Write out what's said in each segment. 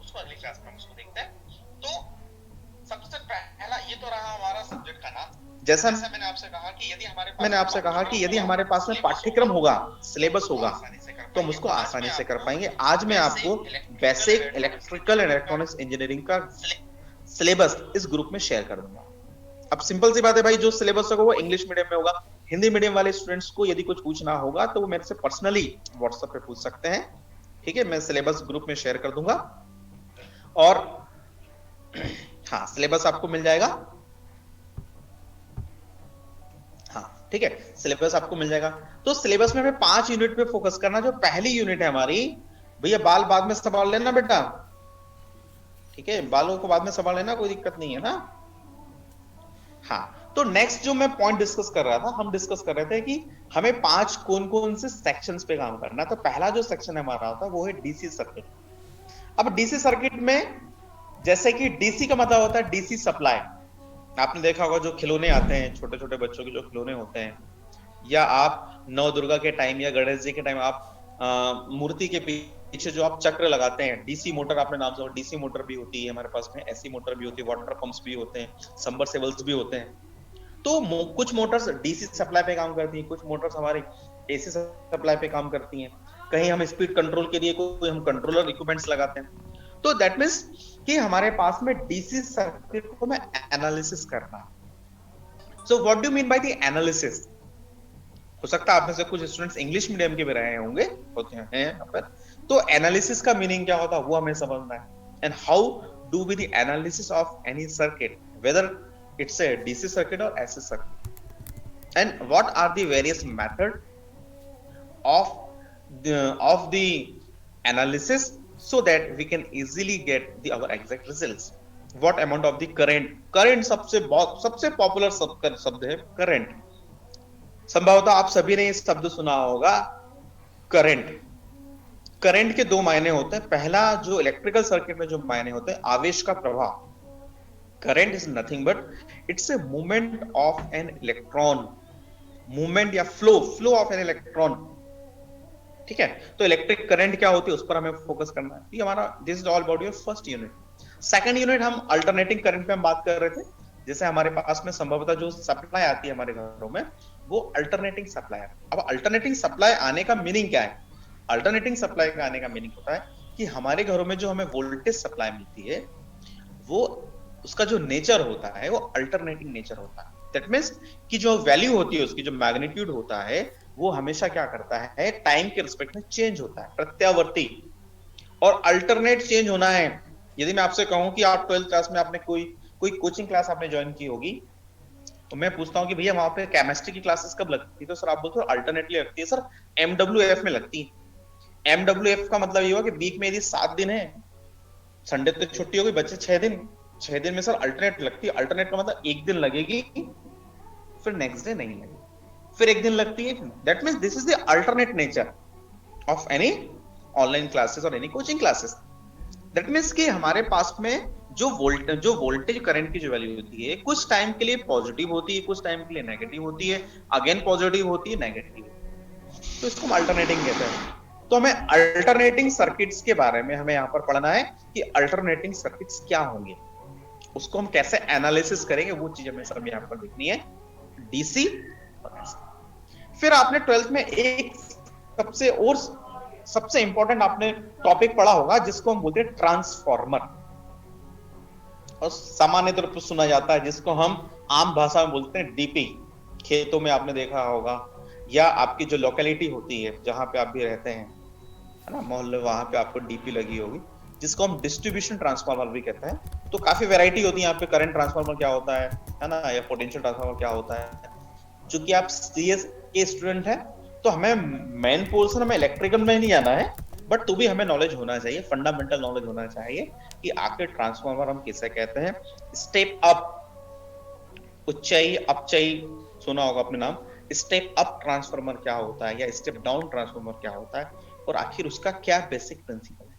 उसको अगली क्लास में हम उसको देखते हैं। तो सबसे पहला ये तो रहा हमारा सब्जेक्ट का नाम। जैसा मैंने आपसे कहा कि यदि हमारे पास में पाठ्यक्रम होगा, सिलेबस होगा, तो हम उसको आसानी से कर पाएंगे। आज मैं आपको basic electrical and electronics engineering का सिलेबस इस ग्रुप में शेयर कर दूंगा। अब सिंपल सी बात है भाई, जो सिलेबस होगा वो इंग्लिश मीडियम में होगा। हिंदी मीडियम वाले स्टूडेंट्स को यदि कुछ पूछना होगा तो वो मेरे से पर्सनली व्हाट्सएप पे पूछ सकते हैं। ठीक है, मैं सिलेबस ग्रुप में शेयर कर दूंगा और हाँ, सिलेबस आपको मिल जाएगा। हाँ ठीक है, सिलेबस आपको मिल जाएगा। तो सिलेबस में हमें 5 यूनिट पे फोकस करना। जो पहली यूनिट है हमारी, भैया बाल बाद में संभाल लेना बेटा, ठीक है, बालों को बाद में संभाल लेना, कोई दिक्कत नहीं है ना। हाँ, तो नेक्स्ट जो मैं पॉइंट डिस्कस कर रहा था, हम डिस्कस कर रहे थे कि हमें 5 कौन कौन से सेक्शंस पे काम करना है। तो पहला जो सेक्शन हमारा होता है वो है डीसी सर्किट। अब डीसी सर्किट में, जैसे कि डीसी का मतलब होता है डीसी सप्लाई। आपने देखा होगा जो खिलौने आते हैं, छोटे छोटे बच्चों के जो खिलौने होते हैं, या आप नव दुर्गा के टाइम या गणेश जी के टाइम आप मूर्ति के पीछे जो आप चक्र लगाते हैं, डीसी मोटर आपने नाम सुना, डीसी मोटर भी होती है हमारे पास में, एसी मोटर भी होती है, वाटर पंप्स भी होते हैं, सबमर्सिबल्स भी होते हैं। तो कुछ मोटर्स डीसी सप्लाई पे काम करती हैं, कुछ मोटर्स हमारी एसी सप्लाई पे काम करती हैं। कहीं हम स्पीड कंट्रोल के लिए कोई हम कंट्रोलर इक्विपमेंट्स लगाते हैं। तो दैट मीन्स कि हमारे पास में डीसी सर्किट को मैं एनालिसिस करना। So what do mean by the analysis? हो सकता है आप में से कुछ स्टूडेंट्स इंग्लिश मीडियम के भी रहे होंगे, होते हैं यहाँ पर। तो एनालिसिस का मीनिंग क्या होता है वो हमें समझना है। And how do we the analysis of any circuit, whether it's a DC circuit or AC circuit, and what are the various method of the analysis so that we can easily get our exact results. What amount of the current सबसे popular शब्द है current. संभवतः आप सभी ने इस शब्द सुना होगा, करंट। करंट के दो मायने होते हैं। पहला जो इलेक्ट्रिकल सर्किट में जो मायने होते हैं, आवेश का प्रवाह। Current is nothing but it's a movement of an electron, movement या फ्लो ऑफ एन इलेक्ट्रॉन। ठीक है, तो इलेक्ट्रिक करंट क्या होती है उस पर हमें फोकस करना है। ये हमारा this is all about your first unit. Second unit हम अल्टरनेटिंग करंट पे हम बात कर रहे थे। जैसे हमारे पास में संभवतः जो सप्लाई आती है हमारे घरों में, वो अल्टरनेटिंग सप्लाई है। अब अल्टरनेटिंग सप्लाई आने का मीनिंग क्या है? अल्टरनेटिंग सप्लाई का आने का मीनिंग होता है कि हमारे घरों में जो हमें वोल्टेज सप्लाई मिलती है, वो उसका जो नेचर होता है वो अल्टरनेटिंग नेचर होता है। दैट मीन्स कि जो वैल्यू होती है उसकी, जो मैग्नीट्यूड होता है, वो हमेशा क्या करता है, टाइम के रिस्पेक्ट में चेंज होता है, प्रत्यावर्ती और अल्टरनेट चेंज होना है। यदि मैं आपसे कहूं कि आप 12th क्लास में आपने कोई कोचिंग क्लास आपने ज्वाइन की होगी, तो मैं पूछता हूं कि भैया वहां पे केमिस्ट्री की क्लासेस कब लगती है, तो सर आप बोलते हो अल्टरनेटली लगती है। सर MWF में लगती है। MWF का मतलब ये हुआ कि वीक में यदि 7 दिन है, संडे तो छुट्टी होगी, बच्चे 6 दिन में सर अल्टरनेट लगती है। अल्टरनेट का मतलब एक दिन लगेगी, फिर नेक्स्ट डे नहीं लगेगी, फिर एक दिन लगती है। That means this is the alternate nature of any online classes और any coaching classes. That means कि हमारे पास में जो वोल्टेज करंट की जो वैल्यू होती है, कुछ टाइम के लिए पॉजिटिव होती है, कुछ टाइम के लिए नेगेटिव होती है, अगेन पॉजिटिव होती है, नेगेटिव। तो इसको हम अल्टरनेटिंग कहते हैं। तो हमें अल्टरनेटिंग सर्किट्स के बारे में हमें यहाँ पर पढ़ना है कि अल्टरनेटिंग सर्किट्स क्या होंगे, उसको हम कैसे एनालिसिस करेंगे, वो चीज हमें सब यहाँ पर देखनी है, डीसी और एसी। फिर आपने 12th में एक सबसे इंपॉर्टेंट आपने टॉपिक पढ़ा होगा जिसको हम बोलते हैं ट्रांसफॉर्मर, और सामान्य तौर पर सुना जाता है जिसको हम आम भाषा में बोलते हैं डीपी। खेतों में आपने देखा होगा, या आपकी जो लोकेलिटी होती है जहां पे आप भी रहते हैं, है ना, मोहल्ले, वहां पे आपको डीपी लगी होगी, जिसको हम डिस्ट्रीब्यूशन ट्रांसफार्मर भी कहते हैं। तो काफी वैरायटी होती है यहाँ पे। करंट ट्रांसफार्मर क्या होता है ना, या पोटेंशियल ट्रांसफार्मर क्या होता है। चूंकि आप सीएस के स्टूडेंट हैं, तो हमें मेन पोर्शन हमें इलेक्ट्रिकल में नहीं जाना है, बट तो भी हमें नॉलेज होना चाहिए, फंडामेंटल नॉलेज होना चाहिए कि आखिर ट्रांसफार्मर हम किसे कहते हैं। स्टेप अप, उच्चाई अपचाई सुना होगा अपने नाम। स्टेप अप ट्रांसफार्मर क्या होता है, या स्टेप डाउन ट्रांसफार्मर क्या होता है, और आखिर उसका क्या बेसिक प्रिंसिपल है।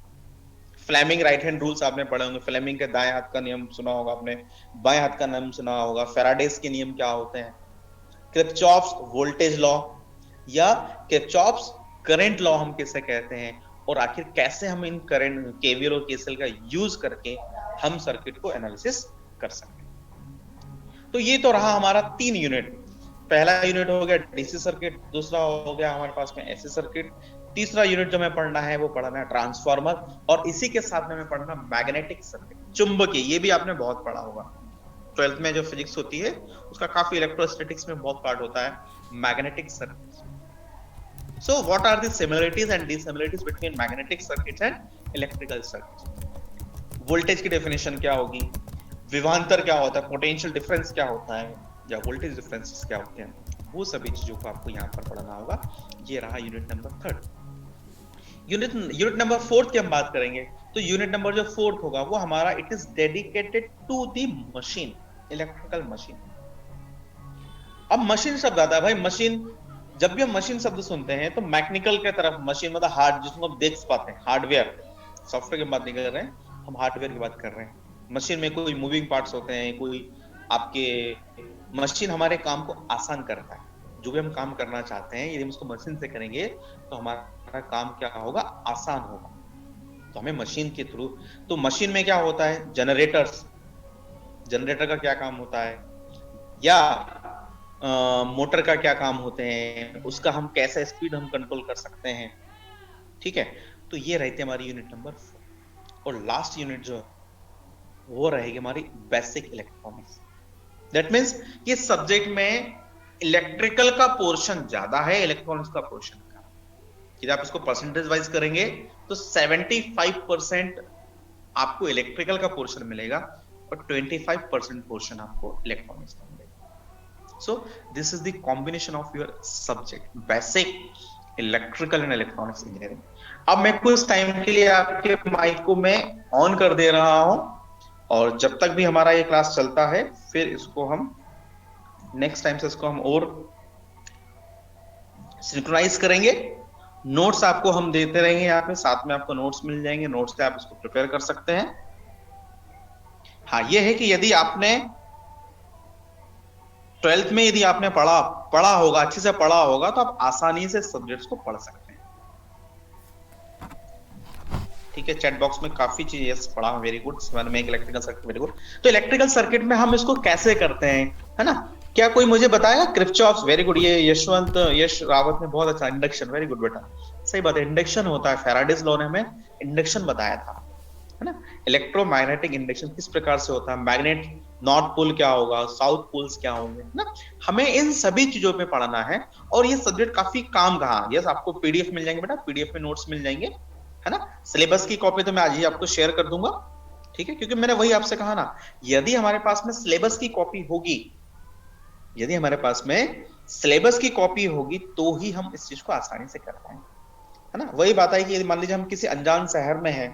फ्लेमिंग राइट हैंड रूल्स आपने पढ़े होंगे। फ्लेमिंग के दाएं हाथ का नियम सुना होगा आपने, बाएं हाथ का नियम सुना होगा। फेराडेस के नियम क्या होते हैं, किरचॉफ्स वोल्टेज लॉ या किरचॉफ्स करंट लॉ हम किसे कहते हैं, और आखिर कैसे हम इन करंट केवीएल और केसीएल का यूज करके हम सर्किट को एनालिसिस कर सकते हैं। तो ये तो रहा हमारा 3 यूनिट। पहला यूनिट हो गया डीसी सर्किट, दूसरा हो गया हमारे पास में एसी सर्किट, तीसरा यूनिट जो हमें पढ़ना है वो पढ़ना है ट्रांसफार्मर, और इसी के साथ में हमें पढ़ना मैग्नेटिक सर्किट, चुंबकीय। ये भी आपने बहुत पढ़ा होगा 12th में, जो फिजिक्स होती है उसका काफी इलेक्ट्रोस्टैटिक्स में बहुत पार्ट होता है, magnetic circuit. So what are the similarities and dissimilarities between magnetic circuits and electrical circuits? Voltage की डेफिनेशन क्या होगी, विभवांतर क्या होता है, पोटेंशियल डिफरेंस क्या होता है, या वोल्टेज डिफरेंसेस क्या होते हैं, वो सभी चीजों को आपको यहाँ पर पढ़ना होगा। ये रहा यूनिट नंबर 3। यूनिट नंबर 4 की हम बात करेंगे, तो यूनिट नंबर जो 4 होगा वो हमारा it is dedicated to the machine, electrical machine. अब मशीन शब्द आता है भाई, मशीन, जब भी हम मशीन शब्द सुनते हैं तो मैकेनिकल के तरफ, मशीन मतलब हार्ड, जिसको हम देख पाते हैं, हार्डवेयर, सॉफ्टवेयर की बात नहीं कर रहे हैं हम, हार्डवेयर की बात कर रहे हैं। मशीन में कोई मूविंग पार्ट्स होते हैं, कोई आपके, मशीन हमारे काम को आसान करता है। जो भी हम काम करना चाहते हैं यदि हम उसको मशीन से करेंगे तो हमारा काम क्या होगा, आसान होगा। तो हमें मशीन के थ्रू, तो मशीन में क्या होता है, जनरेटर्स, जनरेटर का क्या काम होता है, या मोटर का क्या काम होते हैं, उसका हम कैसे स्पीड हम कंट्रोल कर सकते हैं। ठीक है, तो ये रहती है हमारी यूनिट नंबर 4। और लास्ट यूनिट जो वो रहेगी हमारी बेसिक इलेक्ट्रॉनिक्स। दैट मींस ये सब्जेक्ट में इलेक्ट्रिकल का पोर्शन ज्यादा है, इलेक्ट्रॉनिक्स का पोर्शन कम। यदि आप इसको परसेंटेज वाइज करेंगे तो 75% आपको इलेक्ट्रिकल का पोर्शन मिलेगा और 25% पोर्शन आपको इलेक्ट्रॉनिक्स का मिलेगा। So this is the combination of your subject, basic electrical and electronics engineering। अब मैं कुछ टाइम के लिए आपके माइक को मैं ऑन कर दे रहा हूं, और जब तक भी हमारा ये क्लास चलता है फिर इसको हम नेक्स्ट टाइम से इसको हम और सिंक्रोनाइज करेंगे। नोट्स आपको हम देते रहेंगे, यहाँ पे साथ में आपको नोट्स मिल जाएंगे, नोट्स से आप इसको प्रिपेयर कर सकते हैं। हाँ, ये है कि यदि आपने 12th में यदि आपने पढ़ा होगा, अच्छे से पढ़ा होगा, तो आप आसानी से सब्जेक्ट्स को पढ़ सकते हैं। ठीक है, चैट बॉक्स में काफी चीजें पढ़ा, वेरी गुड, में इलेक्ट्रिकल सर्किट, वेरी गुड। तो इलेक्ट्रिकल सर्किट में हम इसको कैसे करते हैं, है ना, क्या कोई मुझे बताएगा? किरचॉफ्स, वेरी गुड, ये यश रावत ने बहुत अच्छा, इंडक्शन, वेरी गुड बेटा, सही बात है, इंडक्शन होता है, फैराडेज लॉ ने हमें इंडक्शन बताया था, है ना। इलेक्ट्रोमैग्नेटिक इंडक्शन किस प्रकार से होता है, मैग्नेट नॉर्थ पोल क्या होगा, साउथ पोल्स क्या होंगे, ना, हमें इन सभी चीजों पे पढ़ना है। और ये सब्जेक्ट काफी काम का, यस, आपको पीडीएफ मिल जाएंगे बेटा, पीडीएफ में नोट्स मिल जाएंगे, है ना। सिलेबस की कॉपी तो मैं आज ही आपको शेयर कर दूंगा, ठीक है, क्योंकि मैंने वही आपसे कहा ना, यदि हमारे पास में सिलेबस की कॉपी होगी, यदि हमारे पास में सिलेबस की कॉपी होगी तो ही हम इस चीज को आसानी से कर पाएंगे, है ना। वही बात है कि मान लीजिए हम किसी अनजान शहर में है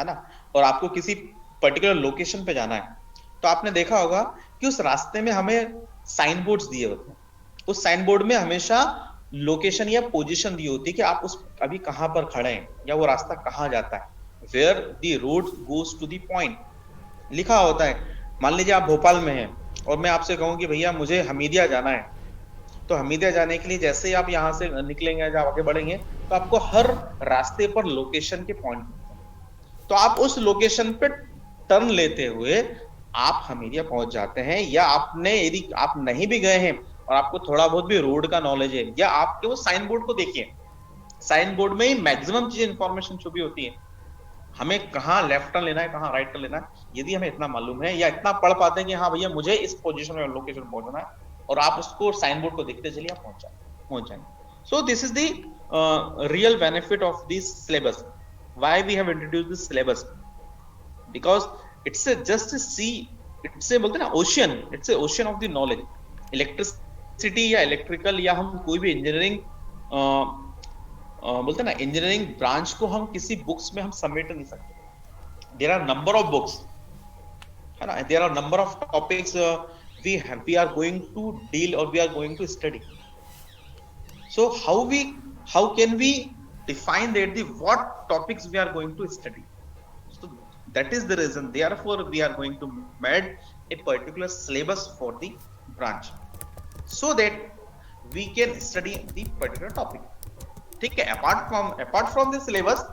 ना, और आपको किसी पर्टिकुलर लोकेशन पे जाना है, तो आपने देखा होगा कि उस रास्ते में हमें साइन बोर्ड्स दिए होते हैं, उस साइन बोर्ड में हमेशा लोकेशन या पोजीशन दी होती है कि आप उस अभी कहां पर खड़े हैं, या वो रास्ता कहां जाता है, where the road goes to the point, लिखा होता है। मान लीजिए आप भोपाल में हैं और मैं आपसे कहूं कि भैया मुझे हमीदिया जाना है, तो हमीदिया जाने के लिए जैसे ही आप यहाँ से निकलेंगे, जब आगे बढ़ेंगे, तो आपको हर रास्ते पर लोकेशन के पॉइंट, तो आप उस लोकेशन पे टर्न लेते हुए आप हमीदिया पहुंच जाते हैं। या आपने, यदि आप नहीं भी गए हैं और आपको थोड़ा बहुत भी रोड का नॉलेज है, या आपके वो साइन बोर्ड को देखिए, साइन बोर्ड में ही मैक्सिमम चीज इंफॉर्मेशन छुपी होती है, हमें कहाँ लेफ्ट टर्न लेना है, कहाँ राइट टर्न लेना है, यदि हमें इतना मालूम है या इतना पढ़ पाते हैं कि हाँ भैया मुझे इस पोजीशन में लोकेशन पहुंचना है, और आप उसको साइन बोर्ड को देखते चलिए, आप पहुंच जाएंगे। So this is the real benefit of this syllabus. Why we have introduced this syllabus? Because it's a just a sea, it's a बोलते हैं ना ocean, it's a ocean of the knowledge। Electricity या electrical या हम कोई भी engineering बोलते हैं ना, इंजीनियरिंग ब्रांच को हम किसी बुक्स में हम समेट नहीं सकते। There are number of books, है ना, there are number of topics we are going to deal or we are going to study। So how can we define that what topics we are going to study? So that is the reason, therefore we are going to make a particular syllabus for the branch so that we can study the particular topic। ठीक है, apart from this syllabus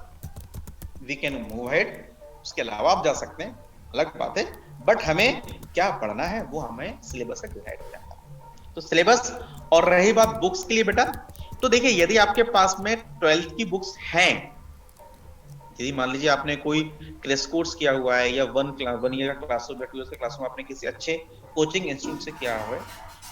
we can move head, उसके अलावा आप जा सकते हैं, अलग बात है, बट हमें क्या पढ़ना है वो हमें सिलेबस से डिसाइड करना है। तो सिलेबस, और रही बात बुक्स के लिए बेटा, तो देखिए यदि आपके पास में 12th की बुक्स हैं, यदि मान लीजिए आपने कोई क्रेश कोर्स किया हुआ है या वन ईयर का क्लासरूम या 2 ईयर का क्लासरूम आपने किसी अच्छे कोचिंग इंस्टीट्यूट से किया हुआ है,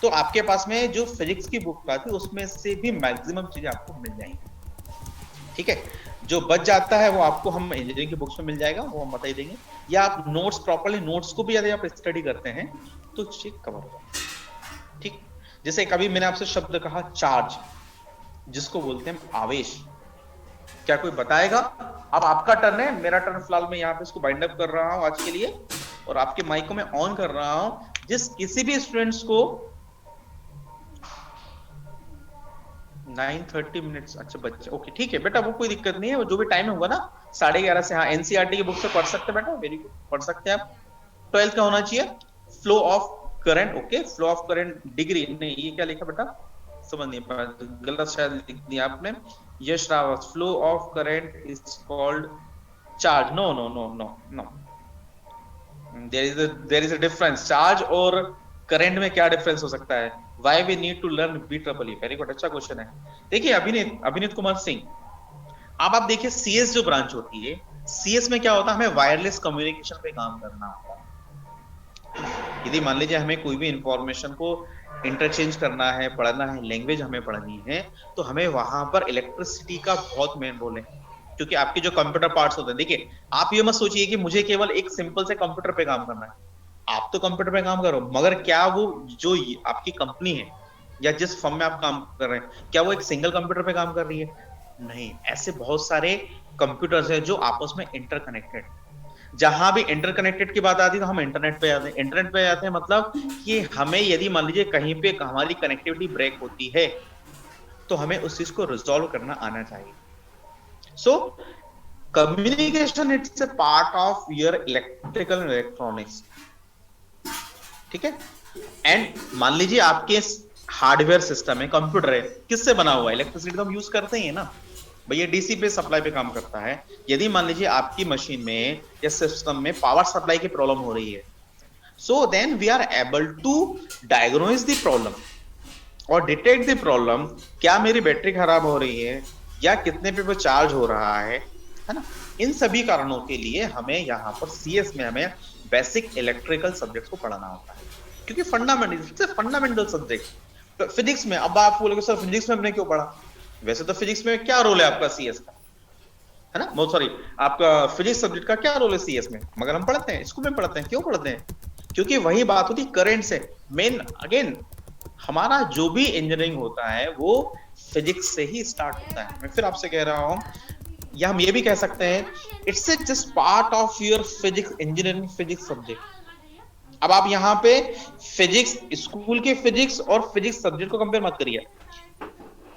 तो आपके पास में जो फिजिक्स की बुक आती है उसमें से भी मैक्सिमम चीजें आपको मिल जाएंगी। ठीक है, जो बच जाता है वो आपको हम इंजीनियरिंग की बुक्स में मिल जाएगा, वो हम बता ही देंगे, या आप नोट्स प्रॉपर्ली नोट्स को भी यदि आप स्टडी करते हैं तो चीज कवर होगा। ठीक, जैसे कभी मैंने आपसे शब्द कहा चार्ज, जिसको बोलते हैं आवेश, क्या कोई बताएगा? अब आपका टर्न है, मेरा टर्न फिलहाल मैं यहाँ पे इसको बाइंड अप कर रहा हूँ आज के लिए, और आपके माइक को मैं ऑन कर रहा हूं। जिस किसी भी स्टूडेंट्स को 9:30 मिनट्स, अच्छा बच्चे, ओके ठीक है बेटा, वो कोई दिक्कत नहीं है, वो जो भी टाइम होगा ना 11:30 से, हाँ एनसीईआरटी की बुक से पढ़ सकते हैं बेटा, वेरी गुड, पढ़ सकते हैं आप। 12th का होना चाहिए, flow of current, okay, flow of current degree, नहीं ये क्या लिखा बेटा, समझ नहीं पाया, गलत शायद लिख दिया आपने। Yash Rawat, flow of current is called charge, no no no no no, there is a difference, charge और करंट में क्या डिफरेंस हो सकता है? Why we need to learn BEE, very good, अच्छा क्वेश्चन है। देखिए अभिनीत कुमार सिंह, अब आप देखिए सीएस जो ब्रांच होती है, सीएस में क्या होता है, हमें वायरलेस कम्युनिकेशन पे काम करना होता है। यदि मान लीजिए हमें कोई भी इंफॉर्मेशन को इंटरचेंज करना है, पढ़ना है, लैंग्वेज हमें पढ़नी है, तो हमें वहां पर इलेक्ट्रिसिटी का बहुत मेन रोल है, क्योंकि आपके जो कंप्यूटर पार्ट्स होते हैं, देखिए आप ये मत सोचिए कि मुझे केवल एक सिंपल से कंप्यूटर पे काम करना है, आप तो कंप्यूटर पे काम करो, मगर क्या वो जो आपकी कंपनी है या जिस फर्म में आप काम कर रहे हैं, क्या वो एक सिंगल कंप्यूटर पे काम कर रही है? नहीं, ऐसे बहुत सारे कंप्यूटर्स हैं जो आपस में इंटरकनेक्टेड, जहां भी इंटरकनेक्टेड की बात आती है तो हम इंटरनेट पे आते हैं, इंटरनेट पे आते हैं, मतलब कि हमें यदि मान लीजिए कहीं पे हमारी कनेक्टिविटी ब्रेक होती है तो हमें उस चीज को रिजॉल्व करना आना चाहिए। So communication it's a part of your electrical and electronics, ठीक है। एंड मान लीजिए आपके हार्डवेयर सिस्टम है, कंप्यूटर है, किससे बना हुआ है? इलेक्ट्रिसिटी तो हम यूज करते ही है ना भैया, डीसी पे सप्लाई पे काम करता है। यदि मान लीजिए आपकी मशीन में या सिस्टम में पावर सप्लाई की प्रॉब्लम हो रही है, so then we are able to diagnose the problem और डिटेक्ट द प्रॉब्लम, क्या मेरी बैटरी खराब हो रही है या कितने पे वो चार्ज हो रहा है ना। इन सभी कारणों के लिए हमें यहाँ पर सीएस में हमें बेसिक इलेक्ट्रिकल सब्जेक्ट्स को पढ़ना होता है, क्योंकि फंडामेंटल सब्जेक्ट। तो फिजिक्स में, अब आप बोलोगे सर फिजिक्स में हमने क्यों पढ़ा? वैसे तो फिजिक्स में क्या रोल है आपका सीएस का, है ना, सॉरी आपका फिजिक्स सब्जेक्ट का क्या रोल है सीएस में, मगर हम पढ़ते हैं, स्कूल में पढ़ते हैं, क्यों पढ़ते हैं? क्योंकि वही बात होती करंट से। मेन अगेन हमारा जो भी इंजीनियरिंग होता है वो फिजिक्स से ही स्टार्ट होता है। मैं फिर आपसे कह रहा हूं, या हम ये भी कह सकते हैं it's a just part of your physics, engineering physics subject. अब आप यहाँ पे फिजिक्स, स्कूल के फिजिक्स और फिजिक्स सब्जेक्ट को कंपेयर मत करिए।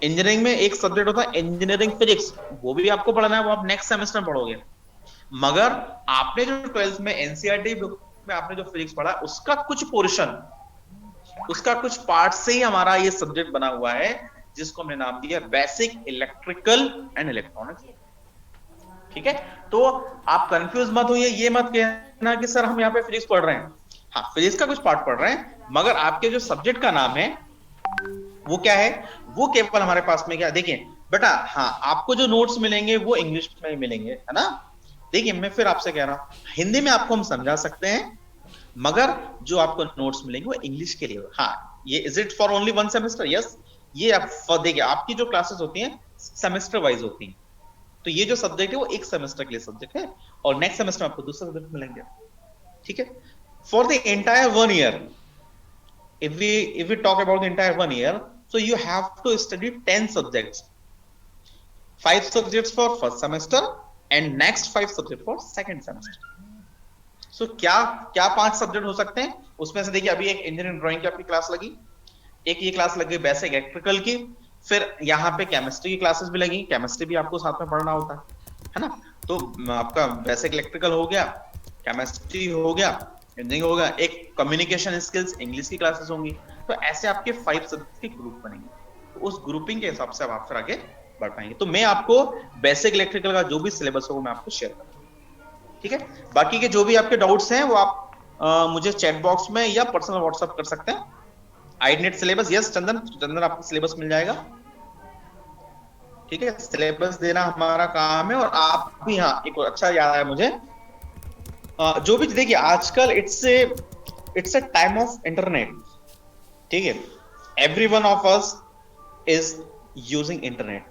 इंजीनियरिंग में एक सब्जेक्ट होता है इंजीनियरिंग फिजिक्स, वो भी आपको पढ़ना है, वो आप नेक्स्ट सेमेस्टर में पढ़ोगे। मगर आपने जो 12th में एनसीईआरटी बुक में आपने जो फिजिक्स पढ़ा, उसका कुछ पोर्शन, उसका कुछ पार्ट से ही हमारा ये सब्जेक्ट बना हुआ है, जिसको हमने नाम दिया बेसिक इलेक्ट्रिकल एंड इलेक्ट्रॉनिक्स, ठीक है। तो आप कंफ्यूज मत होइए, ये मत कहना कि सर हम यहाँ पे फिजिक्स पढ़ रहे हैं। हाँ, फिजिक्स का कुछ पार्ट पढ़ रहे हैं, मगर आपके जो सब्जेक्ट का नाम है वो क्या है, वो केवल हमारे पास में क्या, देखिए बेटा, हाँ आपको जो नोट्स मिलेंगे वो इंग्लिश में ही मिलेंगे, है ना। देखिए मैं फिर आपसे कह रहा हूं, हिंदी में आपको हम समझा सकते हैं, मगर जो आपको नोट्स मिलेंगे वो इंग्लिश के लिए। हाँ, ये is it for only 1 semester? Yes, ये आप देखिए आपकी जो क्लासेस होती हैं सेमेस्टर वाइज होती हैं, तो ये जो सब्जेक्ट है वो एक सेमेस्टर के लिए सब्जेक्ट है, और नेक्स्ट सेमेस्टर में आपको दूसरा सब्जेक्ट मिलेंगे, ठीक है। For the entire 1 year, if we talk about the entire 1 year, so you have to study 10 subjects, 5 subjects for first semester and next 5 subjects for second semester. So क्या 5 subject हो सकते हैं उसमें से? देखिए अभी एक इंजीनियरिंग ड्राइंग की आपकी क्लास लगी, एक ये क्लास लगी बेसिक इलेक्ट्रिकल की, फिर यहाँ पे केमिस्ट्री की क्लासेस भी लगी, केमिस्ट्री भी आपको साथ में पढ़ना होता है ना। तो आपका बेसिक इलेक्ट्रिकल हो गया, केमिस्ट्री हो गया, इंजीनियरिंग होगा, एक कम्युनिकेशन स्किल्स इंग्लिश की क्लासेस होंगी। तो ऐसे आपके 5 सब्जेक्ट के ग्रुप बनेंगे, तो उस ग्रुपिंग के हिसाब से आप फिर आगे बढ़ पाएंगे। तो मैं आपको बेसिक इलेक्ट्रिकल का जो भी सिलेबस होगा मैं आपको शेयर करूंगा, ठीक है। बाकी के जो भी आपके डाउट्स हैं वो आप मुझे चैट बॉक्स में या पर्सनल व्हाट्सएप कर सकते हैं। आईनेट सिलेबस, यस चंदन आपको सिलेबस मिल जाएगा, ठीक है। सिलेबस देना हमारा काम है। और आप भी, हाँ एक और अच्छा याद आया मुझे, जो भी देखिए आजकल it's a time of internet, ठीक है। Every one of us is using internet,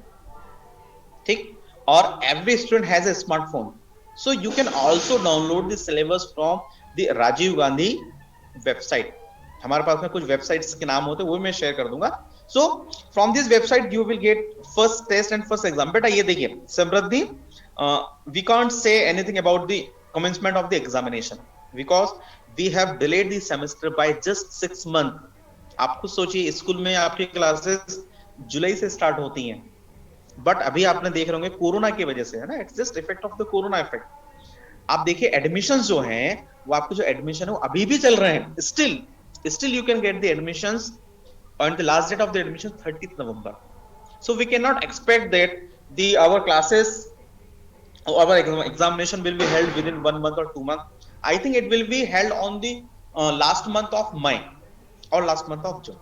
ठीक। और every student has a smartphone, so you can also download the syllabus from the Rajiv Gandhi website. हमारे पास में कुछ वेबसाइट्स के नाम होते हैं, वो मैं शेयर कर दूंगा। So from this website you will get first test and first exam. बेटा ये देखिए Samriddhi, we can't say anything about the commencement of the examination because we have delayed the semester by just 6 months। आप खुद सोचिए, school में आपकी classes जुलाई से start होती हैं, बट अभी आपने देख रहे होंगे कोरोना की वजह से, है ना, it's just effect of the corona effect. आप देखिए एडमिशन जो हैं, वो आपके जो एडमिशन है वो अभी भी चल रहे हैं, still you can get the admissions on the last date of the admission 30th November। So we cannot expect that our classes, our examination will be held within 1 month or 2 months। I think it will be held on the last month of May or last month of June,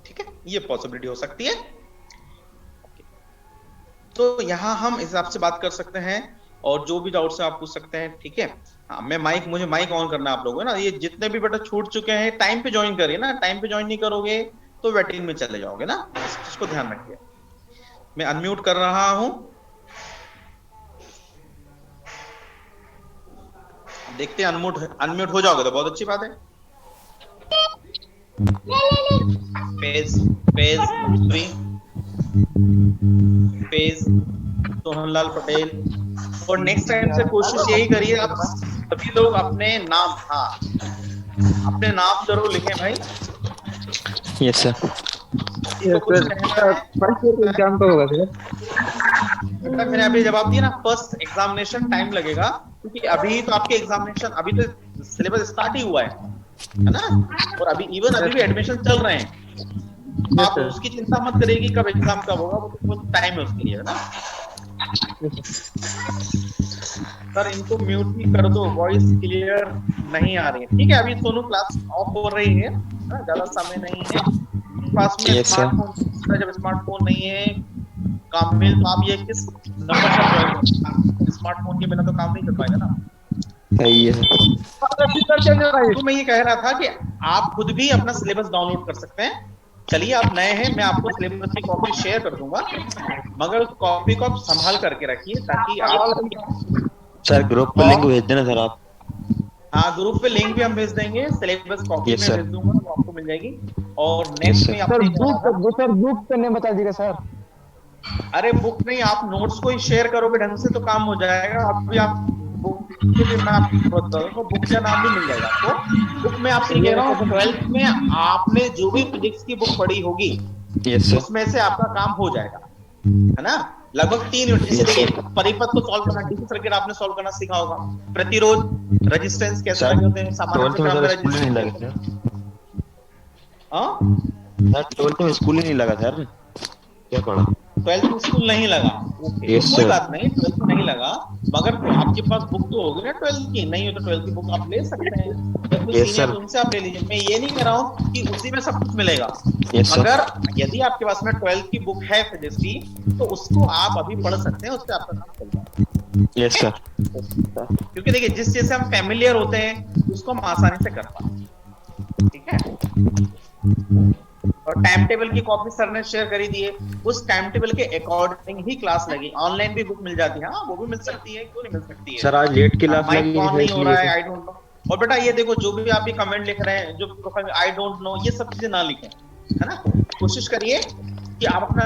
ठीक है, ये possibility हो सकती है। तो यहाँ हम इस हिसाब से बात कर सकते हैं, और जो भी डाउट्स है आप पूछ सकते हैं, ठीक है। हाँ मुझे माइक ऑन करना है आप लोगों को ना, ये जितने भी बेटा छूट चुके हैं टाइम पे ज्वाइन करिए ना, टाइम पे ज्वाइन नहीं करोगे तो वेटिंग में चले जाओगे ना, इस चीज को ध्यान रखिए। मैं अनम्यूट कर रहा हूं, देखते हैं अनम्यूट हो जाओगे तो बहुत अच्छी बात है। Page 3 page Sohanlal Patel. और नेक्स्ट टाइम से कोशिश यही करिए आप सभी लोग अपने नाम, हाँ अपने नाम जरूर लिखें भाई। Yes sir. फर्स्ट एग्जाम तो होगा सर? मैंने अभी जवाब दिया ना, फर्स्ट एग्जामिनेशन टाइम लगेगा, क्योंकि अभी तो आपके एग्जामिनेशन, अभी तो सिलेबस स्टार्ट ही हुआ है ना, और अभी भी एडमिशन चल रहे हैं। आप उसकी चिंता मत करिए कि कब एग्जाम कब होगा, वो टाइम है उसके लिए, है ना। सर इनको म्यूट भी कर दो, वॉइस क्लियर नहीं आ रही है, ठीक है। अभी सोनू क्लास ऑफ हो रही है, ज्यादा समय नहीं है पास में। स्मार्टफोन, जब स्मार्टफोन नहीं है कामिल, तो आप ये किस नंबर से ज्वाइन करेंगे? स्मार्टफोन के बिना तो काम नहीं कर पाएगा ना। सही है। तो मैं ये कह रहा था कि आप खुद भी अपना सिलेबस डाउनलोड कर सकते हैं। चलिए आप नए हैं, मैं आपको सिलेबस की कॉपी शेयर कर दूंगा, मगर उस कॉपी को आप संभाल करके रखिए ताकि आप सर ग्रुप पे लिंक भेज देना सर आप। हाँ ग्रुप पे लिंक भी हम भेज देंगे, सिलेबस कॉपी में भेज दूंगा तो आपको मिल जाएगी। और नेक्स्ट में सर बुक करने बता दीजिएगा सर। अरे बुक नहीं, आप नोट्स को ही शेयर करोगे ढंग से तो काम हो जाएगा। अभी आप बुक के लिए मैं आपको बता दूं, बुक का नाम भी मिल जाएगा आपको। बुक में आपसे कह रहा हूँ 12th में आपने जो भी फिजिक्स की बुक पढ़ी होगी उसमें से आपका काम हो जाएगा, है ना। लगभग 3 यूनिट, जैसे देखिए परिपथ को सॉल्व करना, डीसी सर्किट आपने सॉल्व करना सीखा होगा, प्रतिरोध, रेजिस्टेंस कैसे लगे होते हैं, सामान्य प्रकार में रेजिस्टेंस। हां सर 12th में स्कूल ही नहीं लगा सर, क्या पढ़ा? 12th में स्कूल नहीं लगा, ओके कोई बात नहीं, 12th में नहीं लगा, मगर तो आपके पास बुक तो होगी ना 12th की, नहीं हो तो 12th की बुक आप ले सकते हैं, जब कोई सीनियर उनसे आप ले लीजिए। मैं ये नहीं कह रहा हूँ कि उसी में सब कुछ मिलेगा, मगर यदि आपके पास में 12th की बुक है फिजिक्स की तो उसको आप अभी पढ़ सकते हैं, उससे आपका काम चल जाएगा। Yes sir. क्योंकि देखिए जिस चीज से हम फैमिलियर होते हैं उसको हम आसानी से कर पाते हैं, ठीक है। और टाइम टेबल की कॉपी सर ने शेयर करी दी है, उस टाइम टेबल के अकॉर्डिंग ही क्लास लगी। ऑनलाइन भी बुक मिल जाती है, हाँ वो भी मिल सकती है, क्यों नहीं मिल सकती है सर। आज लेट की क्लास लगी है, नहीं हो रहा है, आई डोंट नो। और बेटा ये देखो जो भी आप ये कमेंट लिख रहे हैं, जो आई डोंट नो, ये सब चीजें ना लिखें, है ना। कोशिश करिए कि आप अपना